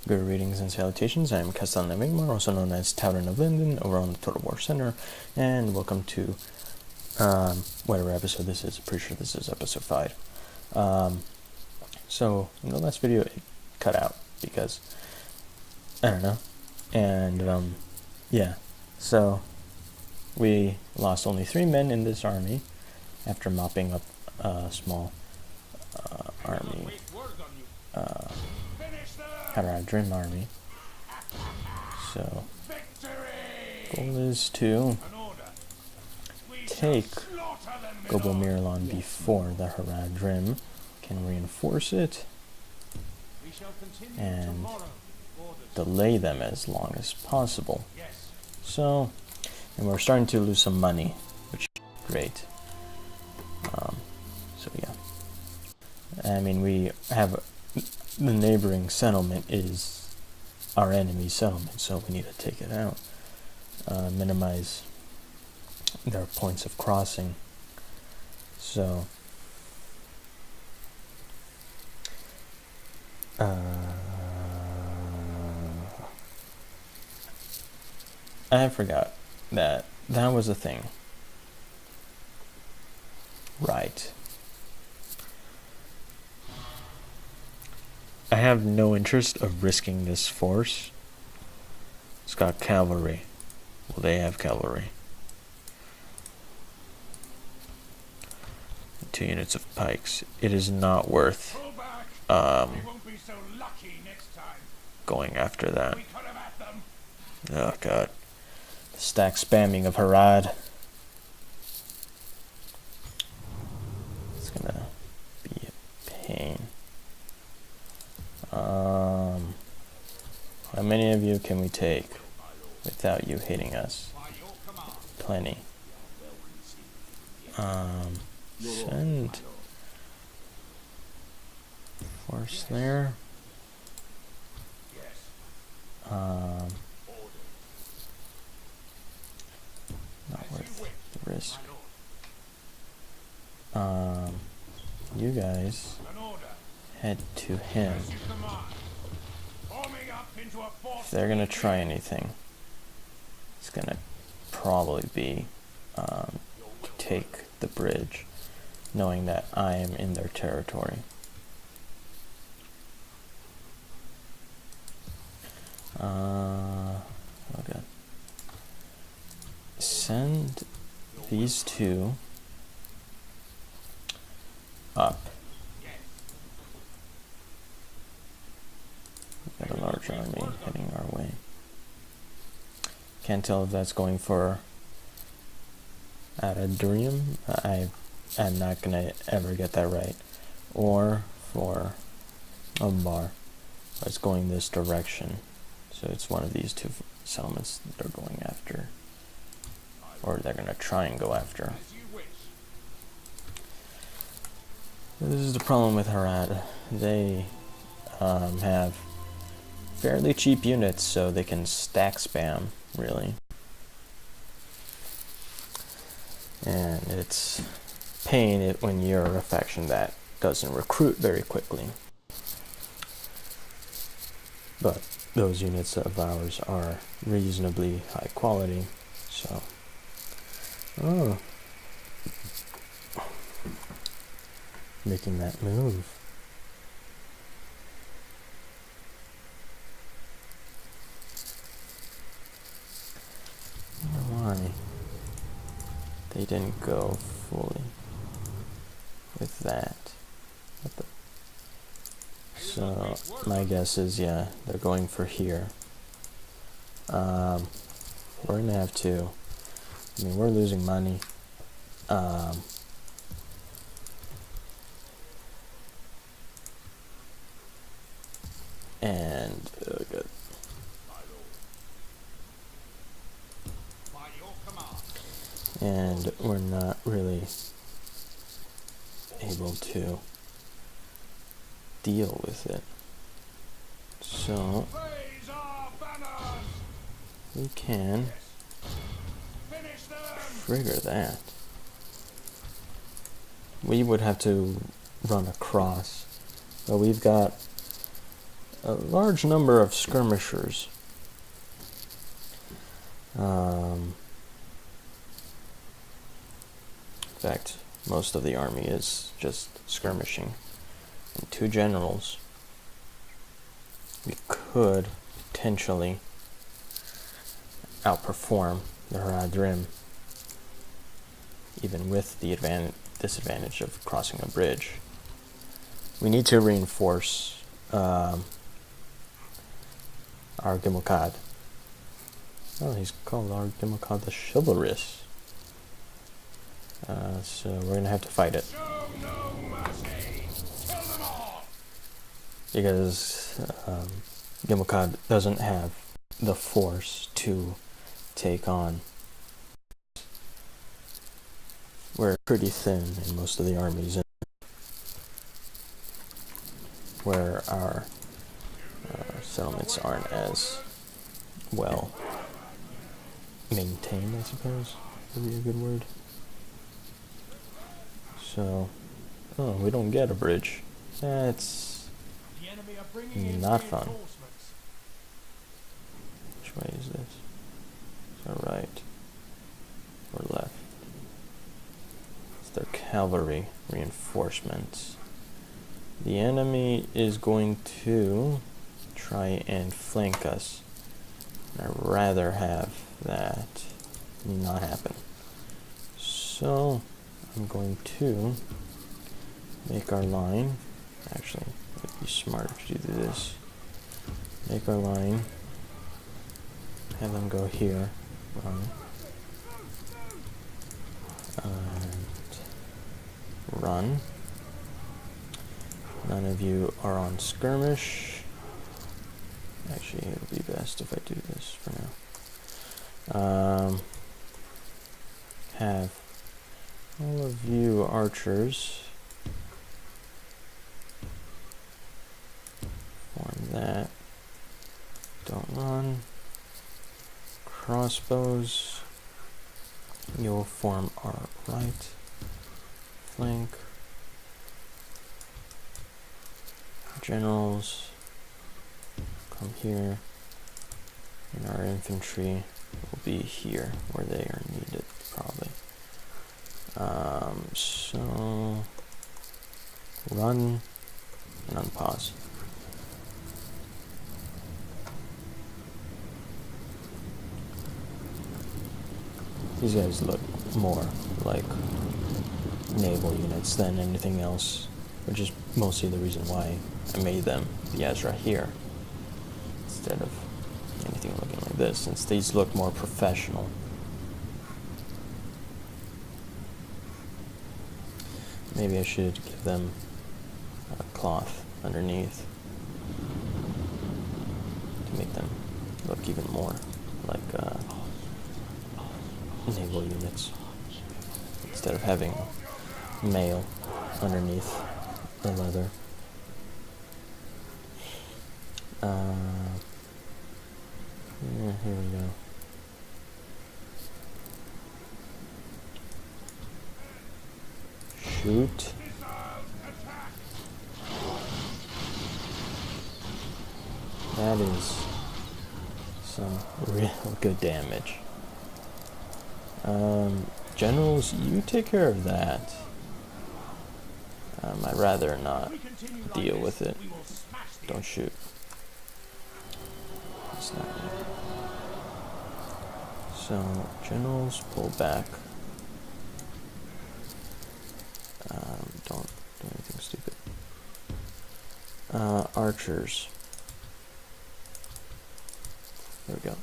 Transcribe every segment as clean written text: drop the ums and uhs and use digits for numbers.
Good readings and salutations. I am Castellan of Ingmar, also known as Tavern of Linden, over on the Total War Center, and welcome to whatever episode this is. Pretty sure this is episode 5. So in the last video, it cut out because I don't know, and yeah. So we lost only 3 men in this army after mopping up a small army. Ar-Aduniam army. So goal is to take Gobel Mirlond before the haradrim can reinforce it and delay them as long as possible. So, and we're starting to lose some money, which is great. So yeah, I mean, we have the neighboring settlement is our enemy's settlement, so we need to take it out, minimize their points of crossing. So I forgot that was a thing. Right. I have no interest of risking this force. It's got cavalry. Well, they have cavalry. 2 units of pikes. It is not worth going after that. Oh god. The stack spamming of Harad. It's gonna be a pain. How many of you can we take without you hitting us? Plenty. Send force there. Not worth the risk. You guys head to him. If they're gonna try anything, it's gonna probably be take the bridge, knowing that I am in their territory. Okay. Send these 2 up. We've got a large army heading our way. Can't tell if that's going for Ar-Aduniam. I'm not gonna ever get that right. Or for Umbar. It's going this direction. So it's one of these 2 settlements that they're going after. Or they're gonna try and go after. This is the problem with Harad. They have fairly cheap units, so they can stack spam, really. And it's pain when you're a faction that doesn't recruit very quickly. But those units of ours are reasonably high quality, so... Oh. Making that move. I wonder why they didn't go fully with that. So my guess is, yeah, they're going for here. We're gonna have to. I mean, we're losing money. And good. And we're not really able to deal with it. So we can trigger that. We would have to run across, but we've got a large number of skirmishers. In fact, most of the army is just skirmishing. And 2 generals. We could potentially outperform the haradrim, even with the disadvantage of crossing a bridge. We need to reinforce our Gimmelkad. Oh, he's called our Gimmelkad the Chivalrous. So we're going to have to fight it. Because Gimmelkad doesn't have the force to take on. We're pretty thin in most of the armies, where our settlements aren't as well maintained, I suppose would be a good word. So, oh, we don't get a bridge. That's not fun. Which way is this? Is that right or left? It's their cavalry reinforcements. The enemy is going to try and flank us. I'd rather have that not happen. So I'm going to make our line. Actually, it'd be smarter to do this. Make our line. Have them go here. And run. None of you are on skirmish. Actually, it'll be best if I do this for now. Have all of you archers form that. Don't run. Crossbows. You'll form our right flank. Generals, come here, and our infantry will be here where they are needed, probably. So run and unpause. These guys look more like naval units than anything else, which is mostly the reason why I made them the Ezra here instead of anything looking like this, since these look more professional. Maybe I should give them a cloth underneath to make them look even more like naval units, instead of having mail underneath the leather. Yeah, here we go. Shoot. That is some real good damage. Generals, you take care of that. I'd rather not deal with it. Don't shoot. It's not good. So, generals, pull back. Don't do anything stupid. Archers. There we go.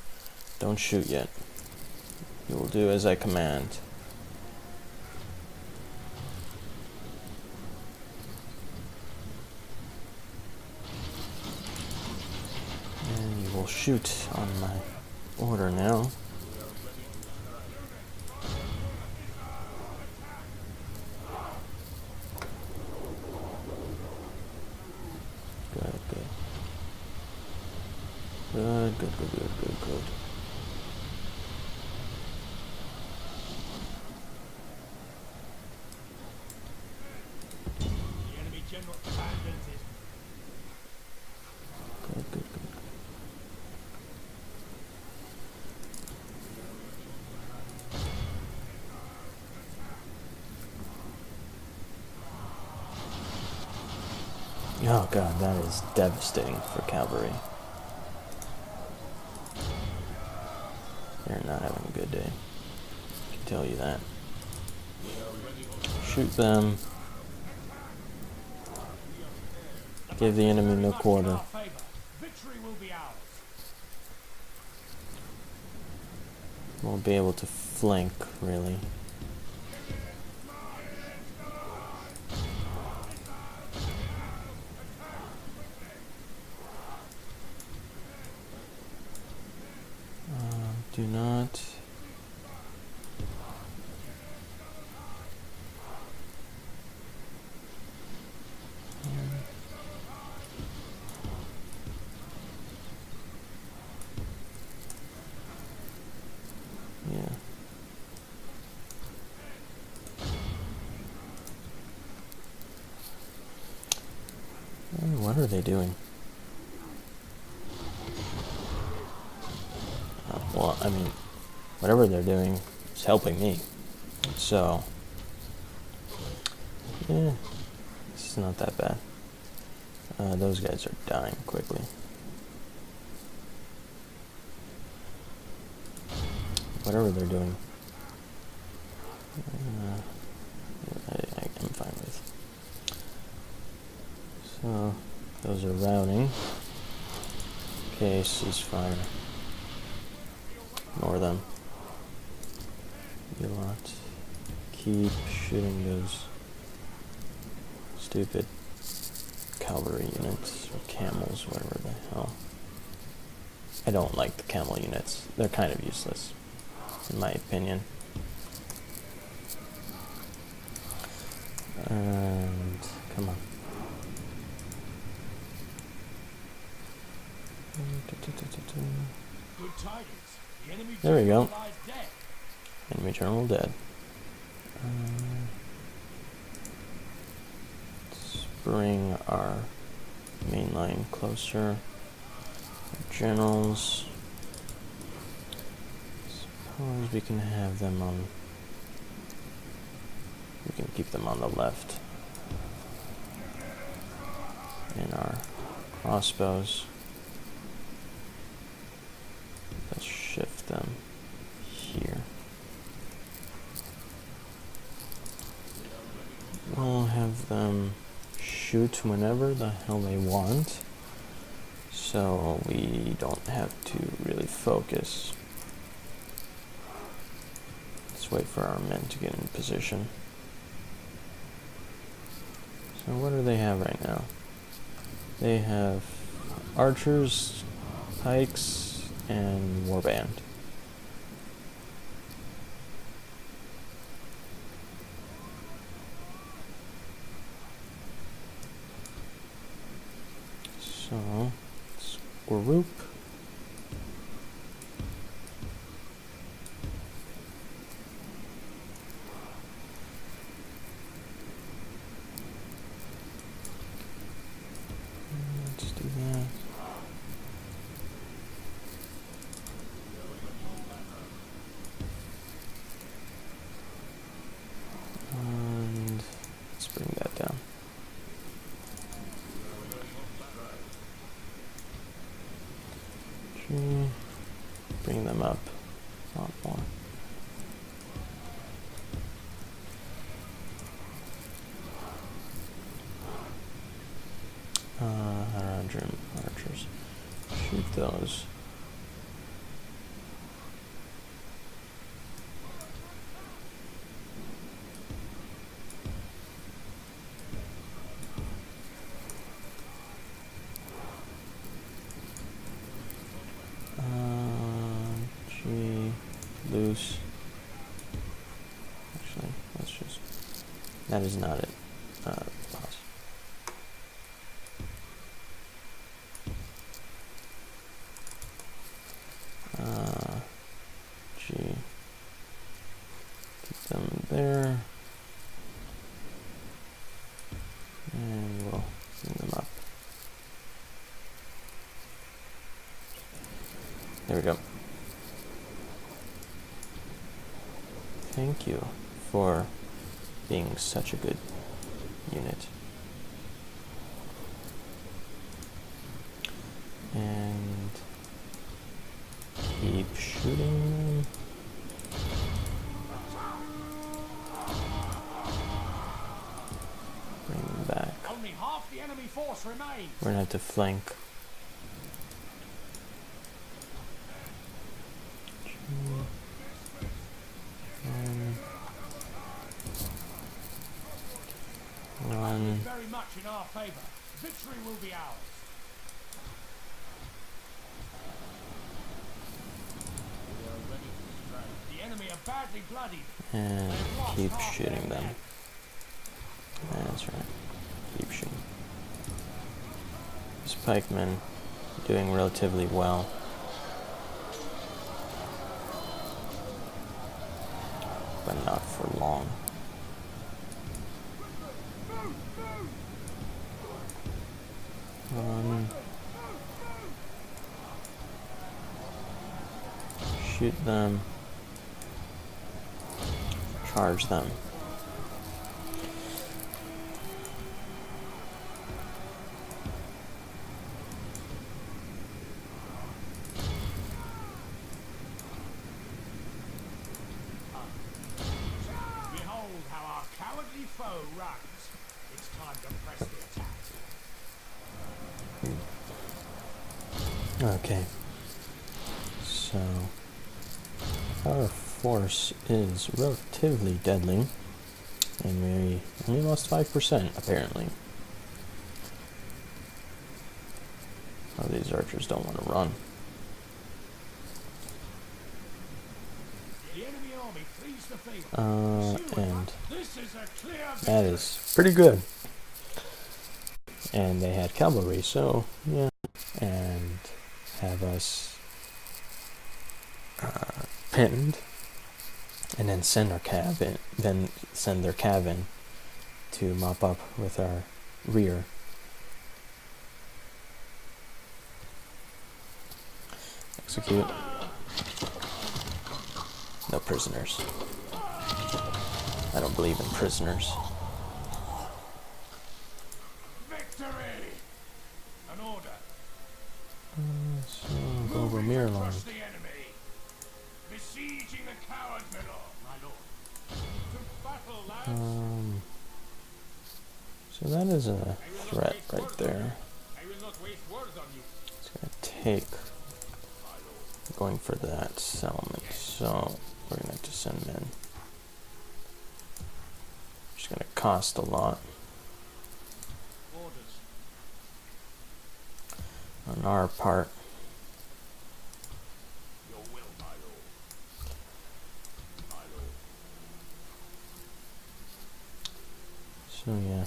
Don't shoot yet. You will do as I command. And you will shoot on my order now. Good. Oh god, that is devastating for cavalry. They're not having a good day. I can tell you that. Shoot them. Give the enemy no quarter. Won't be able to flank, really. Do not... Yeah. What are they doing? Well, I mean, whatever they're doing is helping me. So, yeah, this is not that bad. Those guys are dying quickly. Whatever they're doing, I'm fine with. So, those are routing. Okay, ceasefire. Ignore them. You lot. Keep shooting those stupid cavalry units, or camels, whatever the hell. I don't like the camel units. They're kind of useless, in my opinion. And come on. Good tidings. The enemy There we go. lies dead. Enemy general dead. Let's bring our main line closer. Generals. Suppose we can have them on... We can keep them on the left. And our crossbows. Let's shift them here. We'll have them shoot whenever the hell they want, so we don't have to really focus. Let's wait for our men to get in position. So what do they have right now? They have archers, pikes, and warband. So, let's group. Let's do that. And let's bring that down. Bring them up a lot more. Ar-Aduniam archers. Shoot those. Loose. Actually, let's just... That is not it. Pause. G. Keep them there. And we'll bring them up. There we go. Thank you for being such a good unit. And keep shooting them. Bring them back. Only half the enemy force remains. We're gonna have to flank. One. Very much in our favor. Victory will be ours. We are ready to strike. The enemy are badly bloodied. And keep shooting them. That's right. Keep shooting. This pikeman doing relatively well. But not for long. Shoot them. Charge them. Behold how our cowardly foe runs. It's time to press the attack. Okay. So our force is relatively deadly, and we only lost 5% apparently. Oh, these archers don't want to run. The enemy army flees the field. And This is a clear that is pretty good. And they had cavalry, so yeah. And have us pinned, and then send our cav in, then send their cav in to mop up with our rear. Execute. No prisoners. I don't believe in prisoners. victory. An order. So, Gobel Mirlond. Crush the enemy. Besieging the coward Mirlond, my lord. To battle, lads. So that is a threat right there. I will not waste words on you. It's gonna take going for that settlement, so we're gonna have to send men. It's gonna cost a lot Orders. on our part. Your will, my lord. My lord. So yeah,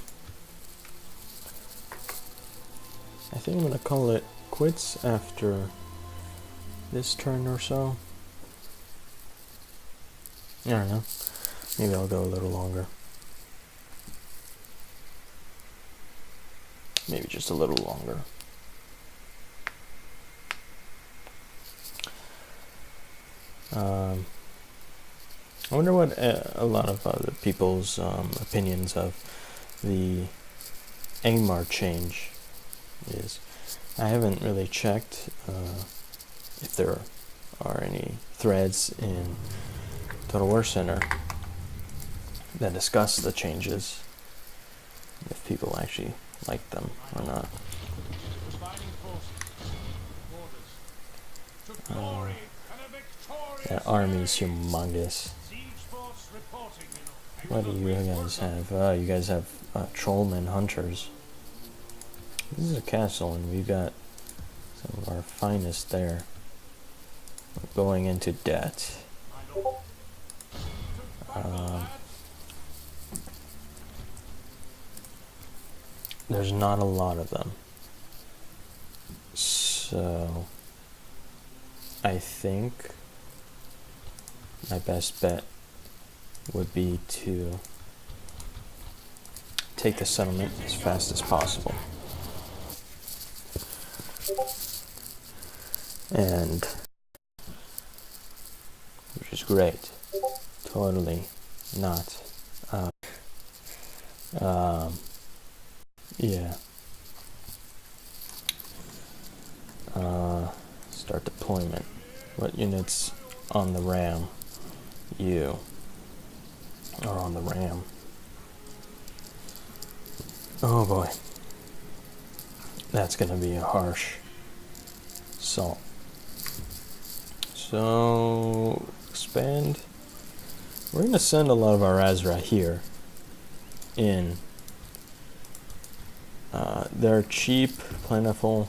I think I'm gonna call it quits after this turn or so. I don't know. Maybe I'll go a little longer. Maybe just a little longer. I wonder what a lot of other people's opinions of the Angmar change is. I haven't really checked if there are any threads in Total War Center that discuss the changes, if people actually like them or not. Combining forces. Orders. To glory and a victorious That army's humongous. siege force reporting, Mirlond. What do you guys have? You guys have trollmen hunters. This is a castle, and we've got some of our finest there. We're going into debt. My lord. To battle, lads. There's not a lot of them. So I think my best bet would be to take the settlement as fast as possible. And which is great. Totally not. Yeah. Start deployment. What units on the RAM? You are on the RAM. Oh boy. That's gonna be a harsh assault. So, expand. We're gonna send a lot of our Azra here in. They're cheap, plentiful,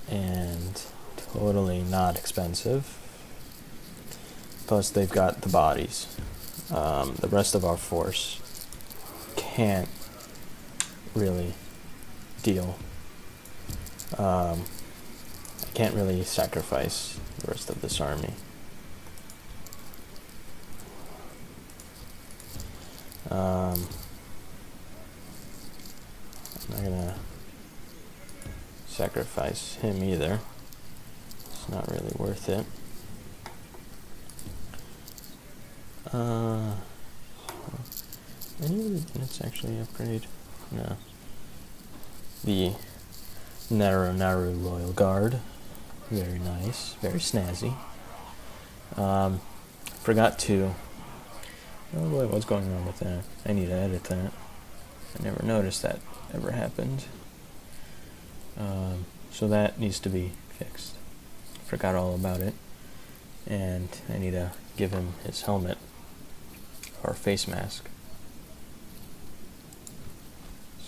and totally not expensive. Plus they've got the bodies. The rest of our force can't really deal. I can't really sacrifice the rest of this army. I'm not gonna sacrifice him either. It's not really worth it. Any of the units actually upgrade? No. The Naru Royal Guard. Very nice. Very snazzy. Forgot to... Oh boy, what's going on with that? I need to edit that. I never noticed that ever happened. So that needs to be fixed. Forgot all about it. And I need to give him his helmet. Or face mask.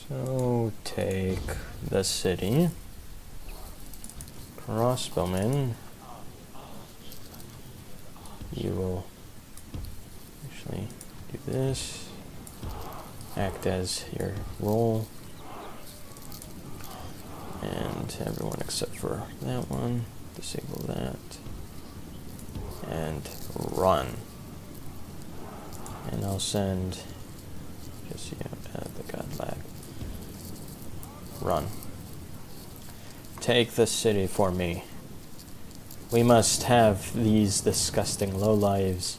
So take the city. Crossbowmen. You will actually do this. Act as your role. And everyone except for that one. Disable that. And run. And I'll send just you the godlag. Run. Take the city for me. We must have these disgusting lowlives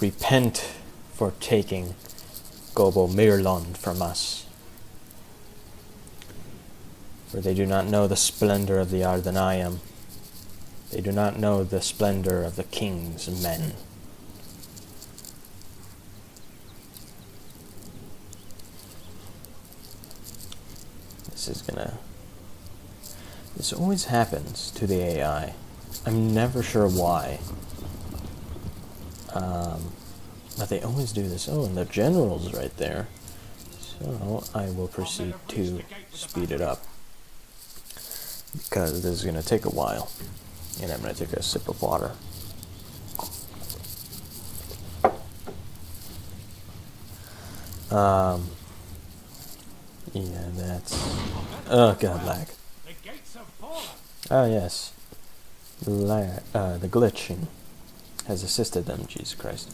repent for taking Gobel Mirlond from us. For they do not know the splendor of the Ar-Aduniam. They do not know the splendor of the king's men. This always happens to the AI. I'm never sure why. But they always do this. Oh, and the general's right there. So I will proceed to speed it up. Because this is going to take a while. And I'm going to take a sip of water. Yeah, that's... Oh, God, lag. Oh, yes. The glitching has assisted them, Jesus Christ.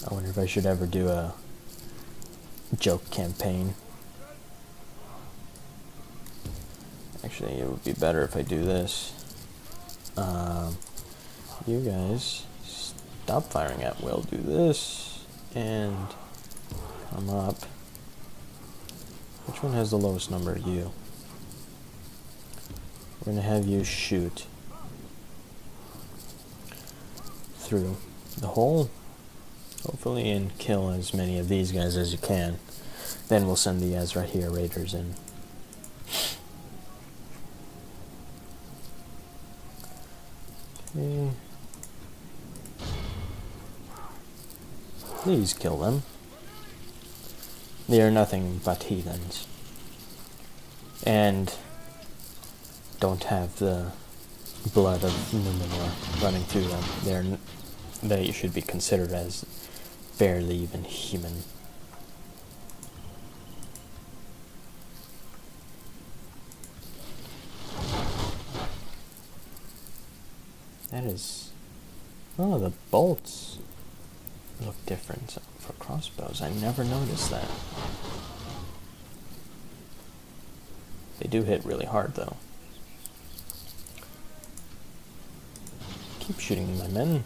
I wonder if I should ever do a joke campaign. Actually, it would be better if I do this. You guys, stop firing at will. Do this, and come up. Which one has the lowest number? You. We're going to have you shoot through the hole, hopefully, and kill as many of these guys as you can. Then we'll send the Ezra here raiders in. Okay. Please kill them. They are nothing but heathens. And don't have the blood of Numenor running through them. They should be considered as barely even human. That is... Oh, the bolts look different for crossbows. I never noticed that. They do hit really hard, though. Keep shooting my men.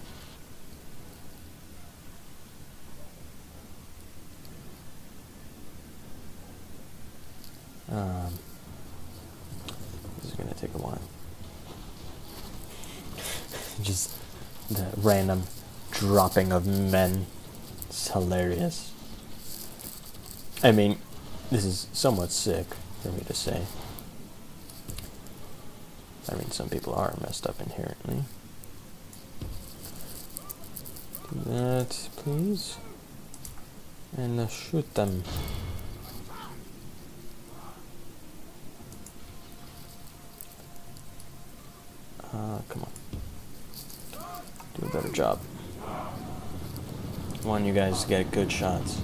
This is gonna take a while. Just the random dropping of men. It's hilarious. I mean, this is somewhat sick for me to say. I mean, some people are messed up inherently. Do that, please. And shoot them. Come on. Do a better job. I want you guys to get good shots.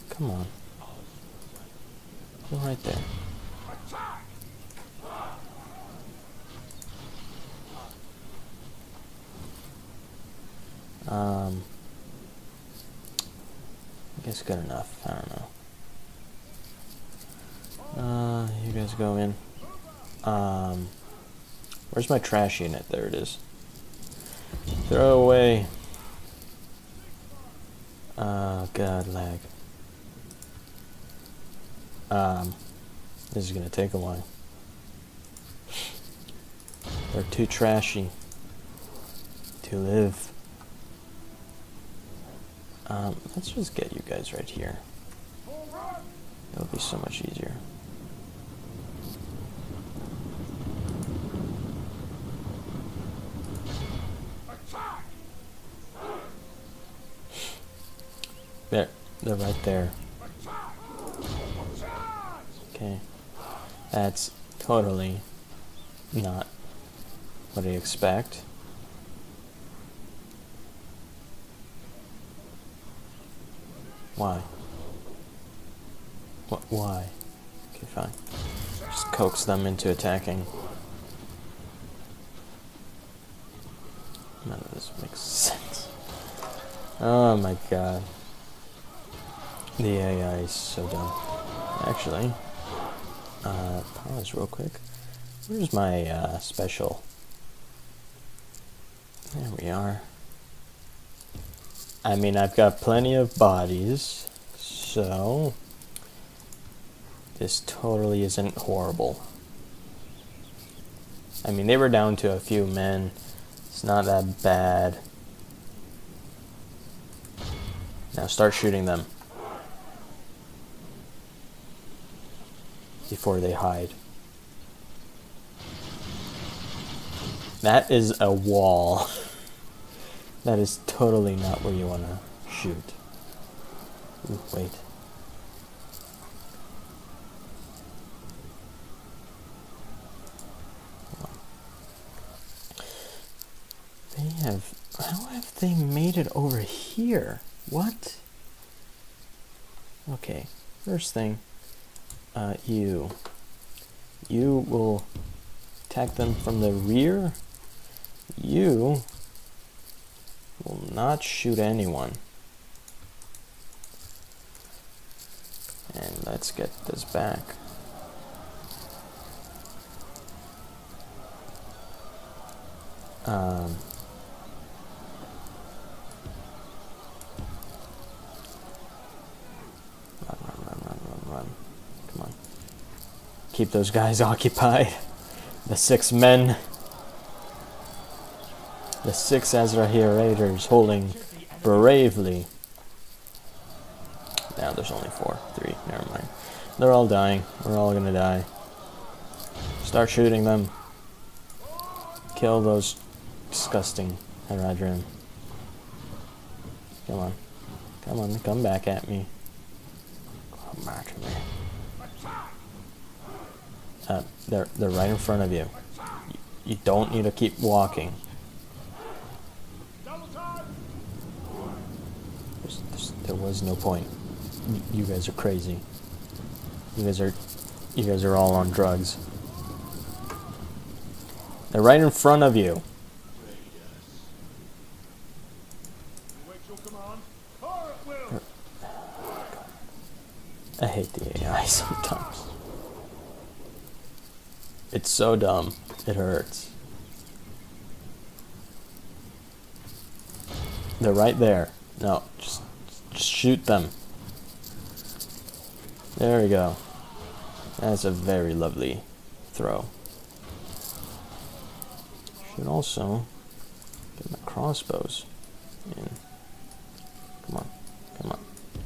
Come on. Go right there. I guess good enough. I don't know. You guys go in. Where's my trash unit? There it is. Throw away. God, lag. This is gonna take a while. They're too trashy to live. Let's just get you guys right here. It'll be so much easier. There, they're right there. Okay, that's totally not what I expect. Why? What? Why? Okay, fine. Just coax them into attacking. None of this makes sense. Oh my god. The AI is so dumb. Actually, pause real quick. Where's my special? There we are. I mean, I've got plenty of bodies, so this totally isn't horrible. I mean, they were down to a few men. It's not that bad. Now start shooting them before they hide. That is a wall. That is totally not where you want to shoot. Ooh, wait. They have... How have they made it over here? What? Okay, first thing. You will attack them from the rear. You will not shoot anyone. And let's get this back. Run. Come on. Keep those guys occupied. The 6 men. The 6 Azrahi Raiders holding bravely. Now there's only 4. 3. Never mind. They're all dying. We're all gonna die. Start shooting them. Kill those disgusting haradrim. Come on. Come on, come back at me. Come back to me. They're right in front of you. You don't need to keep walking. There was no point. You guys are crazy. You guys are all on drugs. They're right in front of you. I hate the AI sometimes. It's so dumb. It hurts. They're right there. No, just Just shoot them. There we go. That's a very lovely throw. Should also get my crossbows in. Come on. Come on.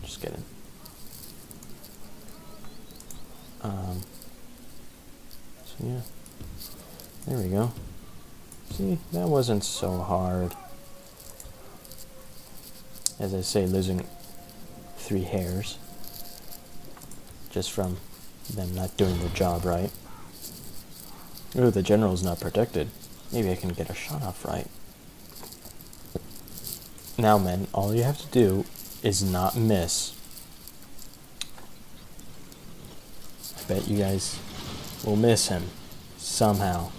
Just get in. So yeah. There we go. See, that wasn't so hard. As I say, losing 3 hairs just from them not doing their job right. Ooh, the general's not protected. Maybe I can get a shot off right. Now, men, all you have to do is not miss. I bet you guys will miss him somehow.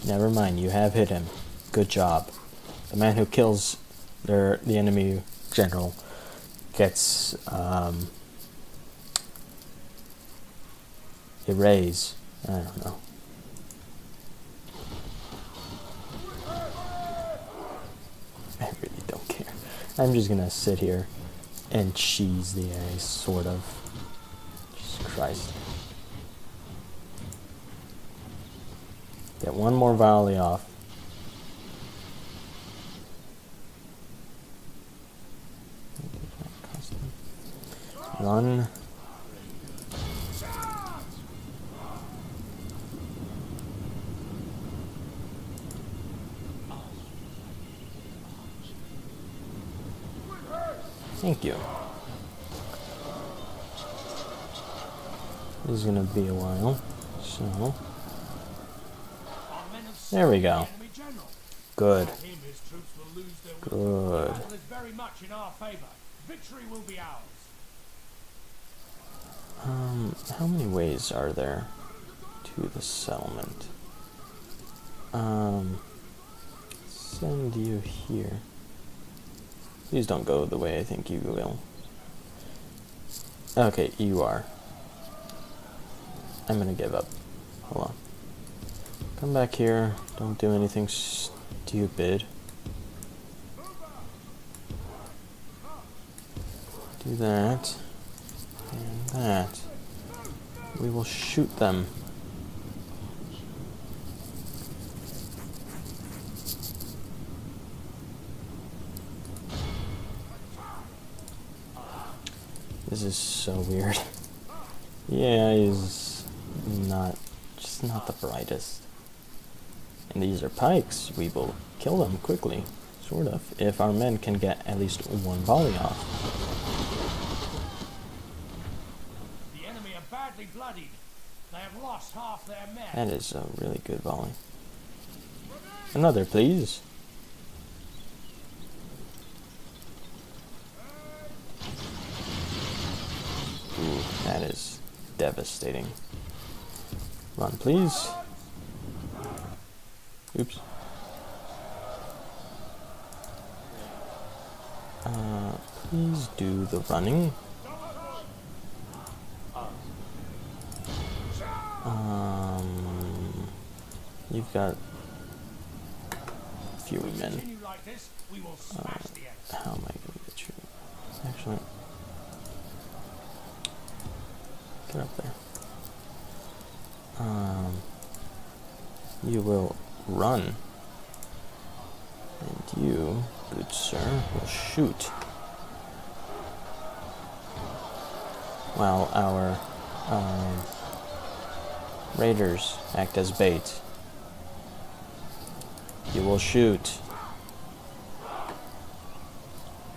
Never mind, you have hit him. Good job. The man who kills the enemy general gets a raise. I don't know. I really don't care. I'm just gonna sit here and cheese the ass, sort of. Jesus Christ. Get one more volley off. Run. Thank you. This is gonna be a while, so there we go. Good. Good. How many ways are there to the settlement? Send you here. Please don't go the way I think you will. Okay, you are. I'm gonna give up. Hold on. Come back here. Don't do anything stupid. Do that. And that. We will shoot them. This is so weird. Yeah, he's just not the brightest. And these are pikes. We will kill them quickly, sort of, if our men can get at least one volley off. The enemy are badly bloodied. They have lost half their men. That is a really good volley. Another, please. Ooh, that is devastating. Run, please. Oops. Please do the running. You've got fewer men. How am I going to get you? Actually, get up there. You will run. And you, good sir, will shoot. While our raiders act as bait. You will shoot.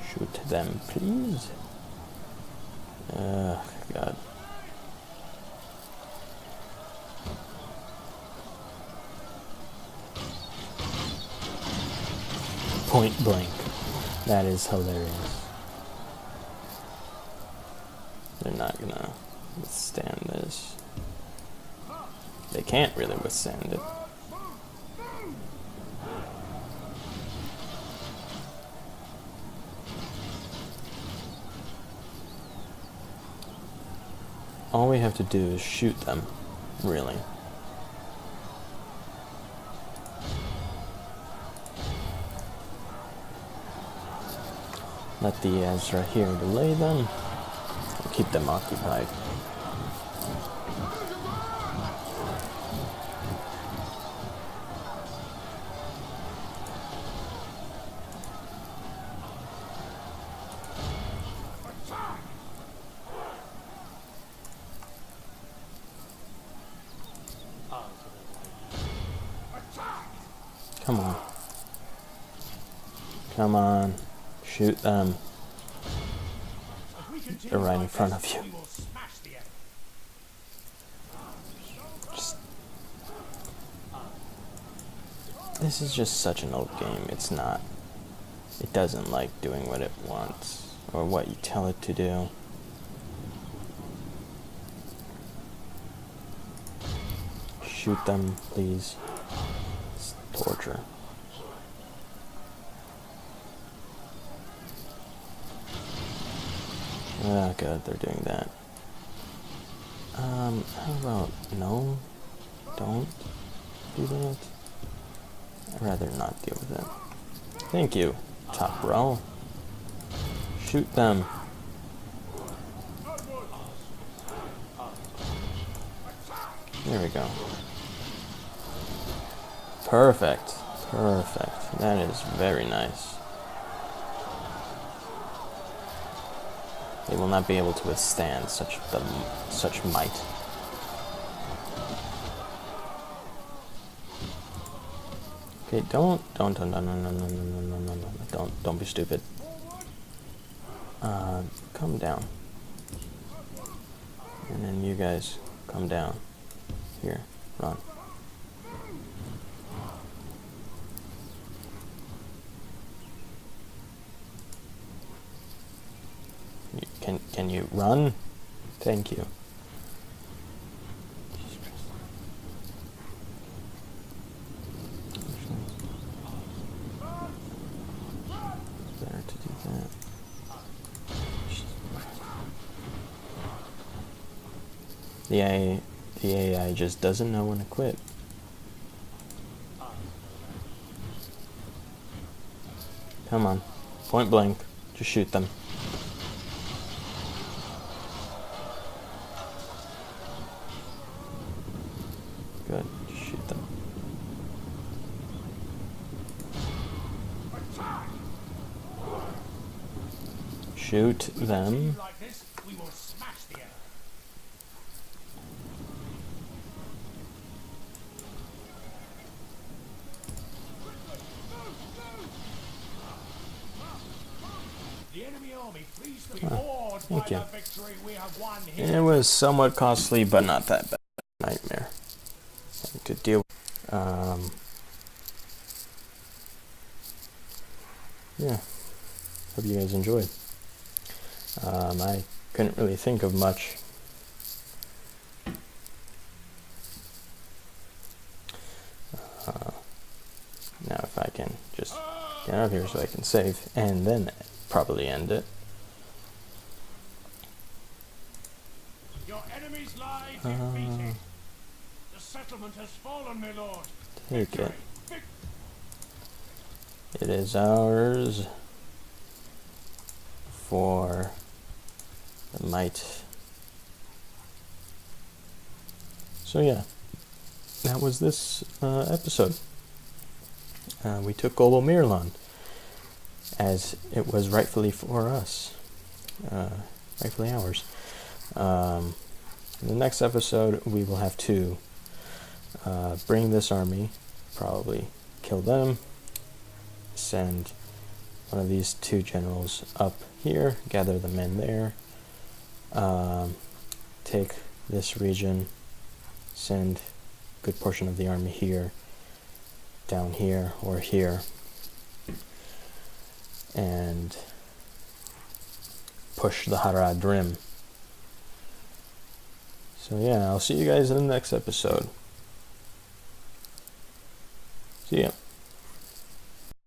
Shoot them, please. God. Point blank. That is hilarious. They're not gonna withstand this. They can't really withstand it. All we have to do is shoot them, really. let the Ezra here delay them. We'll keep them occupied. Come on. Come on. Shoot them. They're right in front of you. This is just such an old game. It's not. It doesn't like doing what it wants or what you tell it to do. Shoot them, please. It's torture. Oh god, they're doing that. How about no? Don't do that. I'd rather not deal with it. Thank you, top row. Shoot them. There we go. Perfect. Perfect. That is very nice. They will not be able to withstand such might. Okay, don't be stupid. Come down. And then you guys come down. Here, run. Can you run? Thank you. Better to do that. The AI just doesn't know when to quit. Come on. Point blank. Just shoot them. Good. Just shoot them. Shoot them. Thank you. It was somewhat costly, but not that bad. Nightmare. Having to deal with. Yeah. Hope you guys enjoyed. I couldn't really think of much. Now if I can just get out of here so I can save and then probably end it. Your enemies lie defeated. The settlement has fallen, my lord. Take it. It is ours for the might. So yeah, that was this episode. We took Gobel Mirlond as it was rightfully for us, rightfully ours. In the next episode, we will have to bring this army, probably kill them, send one of these two generals up here, gather the men there, take this region, send a good portion of the army here, down here, or here, and push the haradrim. So yeah, I'll see you guys in the next episode. See ya.